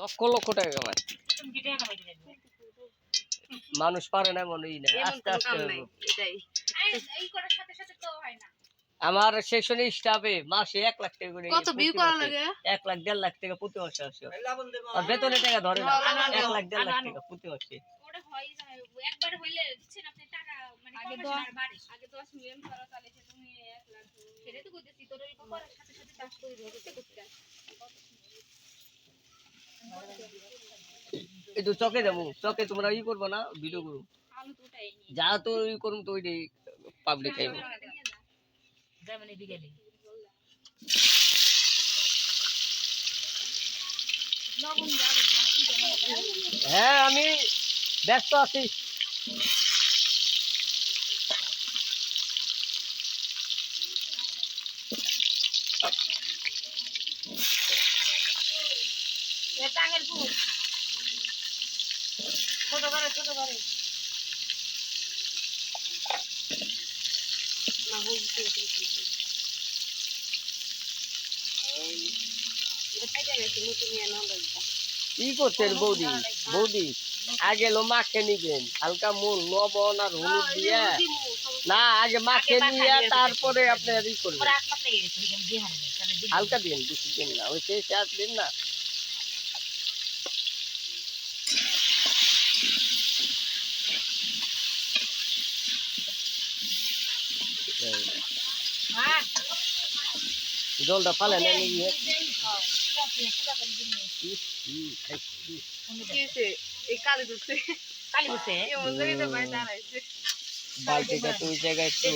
লক্ষ লক্ষ টাকা কামায়। মানুষ পারে না মনে হয় না, আস্তে আস্তে আমার সেকশনে স্টাফে মাসে 1 লাখ টাকা করে কত ভিউ করা লাগে 1 লাখ 1.5 লাখ টাকা প্রতি মাসে আসে। আর বেতনের টাকা ধরে না 1 লাখ 1.5 লাখ টাকা প্রতি মাসে। ওটা হয় একবার হইলে দিচ্ছেন আপনি টাকা মানে আগে 10 মিলিয়ন করা চালাইছে তুমি 1 লাখ সেটা তো কইতেছি তোর এই করার সাথে সাথে কাজ করে ধরতে করতে এই তো চকে যাবো, চকে তোমরা ই করবো না ভিডিও করো আলু তো উঠাই নি যা তো ই করুম তো ওইটাই পাবলিক খাইবো। যাবেন বিকেলে লবণ যাবে না হ্যাঁ আমি ব্যস্ত আছি। টাঙ্গের ফুল ছোট করে না বলছি ই করছেন বৌদি, বৌদি আগে লো মাখে নিবেন হালকা মূল লবণ আর হলুদ দিয়ে, না আগে মাখে নিয়ে তারপরে আপনার ই করবেন। হালকা দিন, বেশি দিন না, ওই সেই 4 দিন না। জলটা ফালে না নিয়ে বালতিটা তো ওই জায়গায় তো